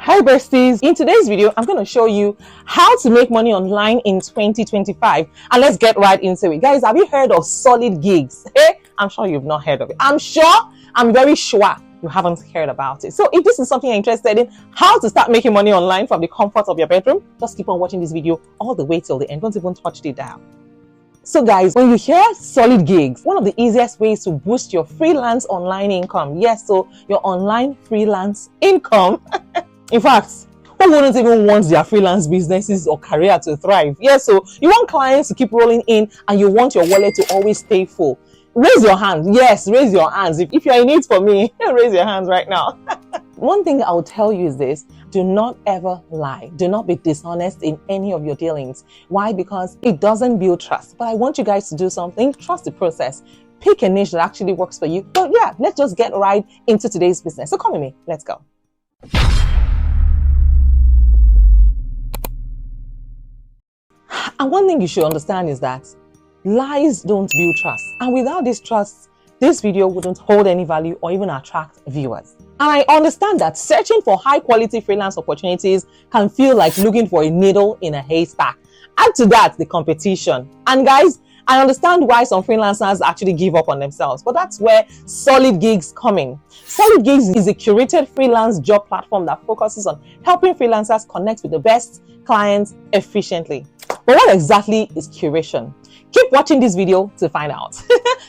Hi besties, in today's video I'm going to show you how to make money online in 2025, and let's get right into it. Guys, have you heard of SolidGigs? I'm sure you've not heard of it. I'm very sure you haven't heard about it. So if this is something you're interested in, how to start making money online from the comfort of your bedroom, just keep on watching this video all the way till the end. Don't even touch the dial. So guys, when you hear SolidGigs, one of the easiest ways to boost your freelance online income. Yes, so your online freelance income. In fact, who wouldn't even want their freelance businesses or career to thrive? Yes, so you want clients to keep rolling in and you want your wallet to always stay full. Raise your hands. Yes, raise your hands. If you're in it for me, raise your hands right now. One thing I will tell you is this: do not ever lie. Do not be dishonest in any of your dealings. Why? Because it doesn't build trust. But I want you guys to do something. Trust the process. Pick a niche that actually works for you. But yeah, let's just get right into today's business. So come with me. Let's go. And one thing you should understand is that lies don't build trust. And without this trust, this video wouldn't hold any value or even attract viewers. And I understand that searching for high quality freelance opportunities can feel like looking for a needle in a haystack. Add to that the competition. And guys, I understand why some freelancers actually give up on themselves, but that's where SolidGigs come in. SolidGigs is a curated freelance job platform that focuses on helping freelancers connect with the best clients efficiently. But what exactly is curation? Keep watching this video to find out.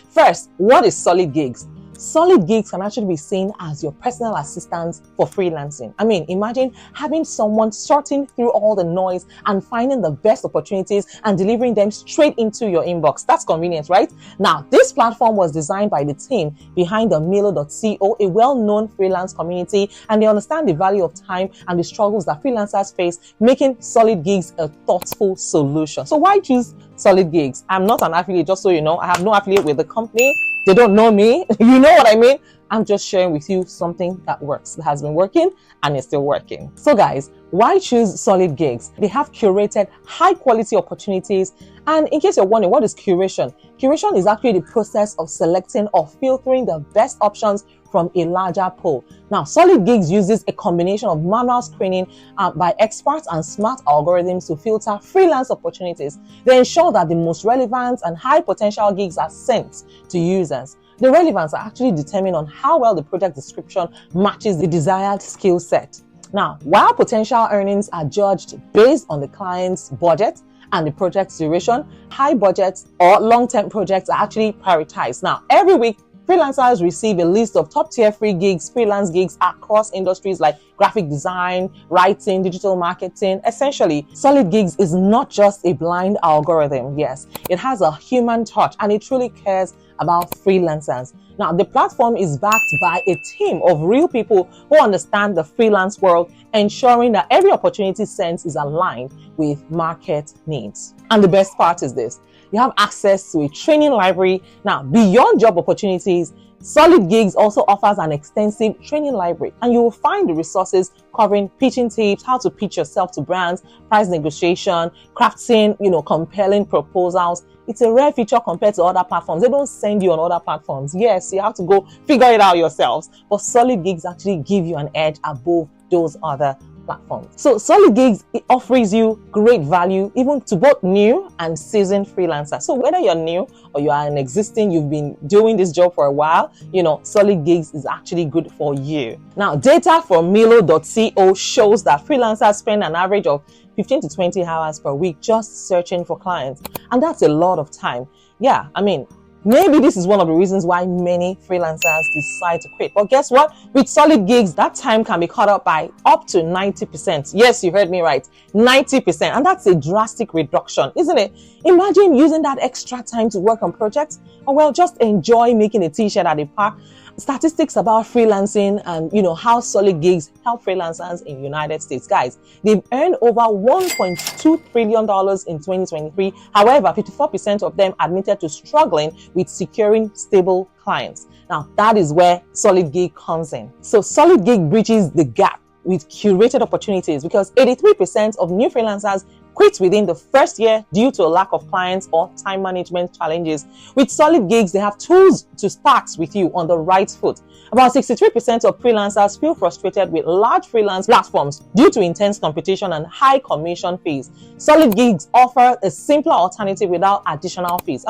First, what is SolidGigs? SolidGigs can actually be seen as your personal assistant for freelancing. I mean, imagine having someone sorting through all the noise and finding the best opportunities and delivering them straight into your inbox. That's convenient, right? Now, this platform was designed by the team behind the millennial, a well-known freelance community, and they understand the value of time and the struggles that freelancers face, making SolidGigs a thoughtful solution. So why choose SolidGigs? I'm not an affiliate, just so you know. I have no affiliate with the company. They don't know me. You know what I mean? I'm just sharing with you something that works, that has been working and is still working. So guys, why choose SolidGigs? They have curated high quality opportunities. And in case you're wondering, what is curation? Curation is actually the process of selecting or filtering the best options from a larger pool. Now, SolidGigs uses a combination of manual screening by experts and smart algorithms to filter freelance opportunities. They ensure that the most relevant and high potential gigs are sent to users. The relevance are actually determined on how well the project description matches the desired skill set. Now, while potential earnings are judged based on the client's budget and the project's duration, high budget or long-term projects are actually prioritized. Now, every week, freelancers receive a list of top-tier free gigs, freelance gigs across industries like graphic design, writing, digital marketing. Essentially, SolidGigs is not just a blind algorithm. Yes, it has a human touch and it truly cares about freelancers. Now, the platform is backed by a team of real people who understand the freelance world, ensuring that every opportunity sent is aligned with market needs. And the best part is this: you have access to a training library. Now, beyond job opportunities, SolidGigs also offers an extensive training library, and you will find the resources covering pitching tips, how to pitch yourself to brands, price negotiation, crafting, compelling proposals. It's a rare feature compared to other platforms. They don't send you on other platforms. Yes, you have to go figure it out yourselves. But SolidGigs actually give you an edge above those other platforms. So SolidGigs, it offers you great value even to both new and seasoned freelancers. So whether you're new or you are an existing, you've been doing this job for a while, SolidGigs is actually good for you. Now, data from millennial shows that freelancers spend an average of 15 to 20 hours per week just searching for clients. And that's a lot of time. Yeah, I mean, maybe this is one of the reasons why many freelancers decide to quit. But guess what? With SolidGigs, that time can be cut up by up to 90%. Yes, you heard me right. 90%. And that's a drastic reduction, isn't it? Imagine using that extra time to work on projects, or well, just enjoy making a t-shirt at the park. Statistics about freelancing and how SolidGigs help freelancers in the United States. Guys, they've earned over $1.2 trillion in 2023. However, 54% of them admitted to struggling with securing stable clients. Now, that is where SolidGig comes in. So SolidGig bridges the gap with curated opportunities, because 83% of new freelancers quit within the first year due to a lack of clients or time management challenges. With SolidGigs, they have tools to start with you on the right foot. About 63% of freelancers feel frustrated with large freelance platforms due to intense competition and high commission fees. SolidGigs offer a simpler alternative without additional fees.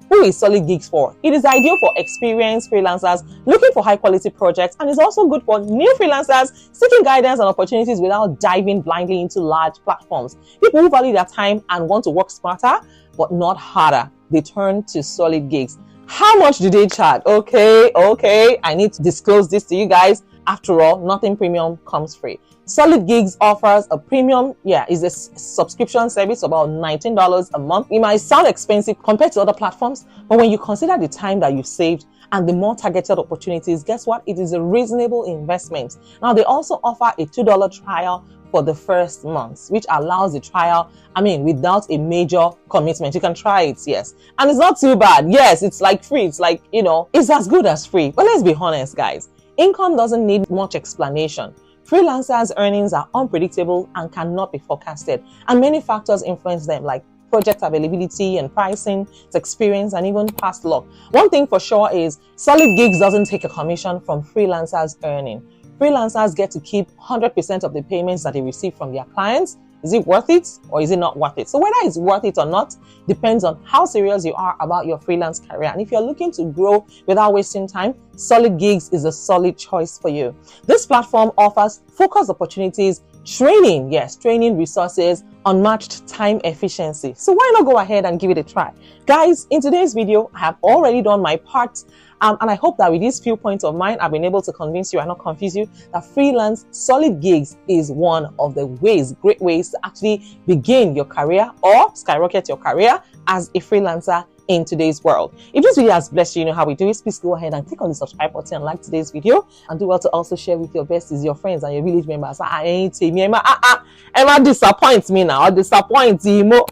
Who is SolidGigs for? It is ideal for experienced freelancers looking for high quality projects, and is also good for new freelancers seeking guidance and opportunities without diving blindly into large platforms. People who value their time and want to work smarter but not harder, they turn to SolidGigs. How much do they charge? Okay, I need to disclose this to you guys. After all, nothing premium comes free. SolidGigs offers a premium, is a subscription service about $19 a month. It might sound expensive compared to other platforms, but when you consider the time that you've saved and the more targeted opportunities, guess what? It is a reasonable investment. Now, they also offer a $2 trial for the first month, which allows the trial, without a major commitment. You can try it, yes. And it's not too bad. Yes, it's like free. It's like, it's as good as free. But let's be honest, guys. Income doesn't need much explanation. Freelancers' earnings are unpredictable and cannot be forecasted, and many factors influence them, like project availability and pricing, experience, and even past luck. One thing for sure is SolidGigs doesn't take a commission from freelancers' earning. Freelancers get to keep 100% of the payments that they receive from their clients. Is it worth it or is it not worth it? So whether it's worth it or not depends on how serious you are about your freelance career. And if you're looking to grow without wasting time, SolidGigs is a solid choice for you. This platform offers focused opportunities, training resources, unmatched time efficiency. So why not go ahead and give it a try? Guys, in today's video, I have already done my part. And I hope that with these few points of mine, I've been able to convince you and not confuse you that freelance SolidGigs is one of the great ways to actually begin your career or skyrocket your career as a freelancer in today's world. If this video has blessed you, you know how we do it. Please go ahead and click on the subscribe button and like today's video, and do well to also share with your besties, your friends, and your village members. Emma disappoints me now, or disappoint you.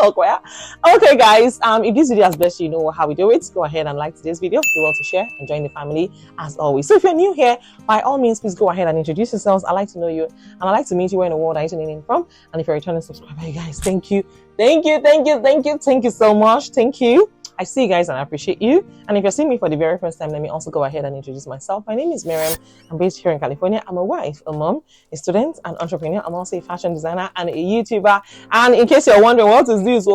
Okay, guys, if this video has blessed you, you know how we do it. Go ahead and like today's video, do well to share and join the family as always. So if you're new here, by all means, please go ahead and introduce yourselves. I'd like to know you, and I'd like to meet you where in the world are you tuning in from. And if you're a returning subscriber, you guys, thank you so much. Thank you. I see you guys and I appreciate you. And if you're seeing me for the very first time, let me also go ahead and introduce myself. My name is Mariam. I'm based here in California. I'm a wife, a mom, a student, an entrepreneur. I'm also a fashion designer and a YouTuber. And in case you're wondering what is this,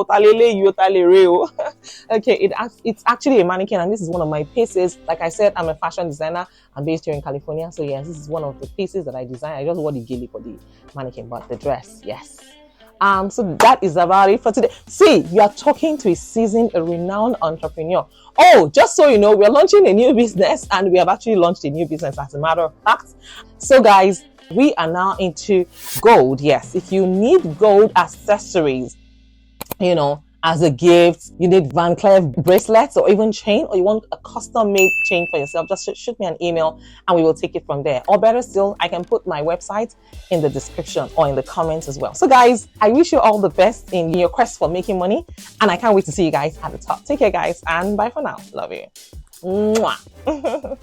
okay, it's actually a mannequin, and this is one of my pieces. Like I said, I'm a fashion designer. I'm based here in California. So yes, this is one of the pieces that I designed. I just wore the gilly for the mannequin, but the dress, yes. So that is about it for today. See, you are talking to a renowned entrepreneur. Oh, just so you know, we're launching a new business, and we have actually launched a new business as a matter of fact. So guys, we are now into gold. Yes, if you need gold accessories, as a gift, you need Van Cleef bracelets or even chain, or you want a custom made chain for yourself, just shoot me an email and we will take it from there. Or better still, I can put my website in the description or in the comments as well. So guys, I wish you all the best in your quest for making money, and I can't wait to see you guys at the top. Take care guys, and bye for now. Love you. Mwah.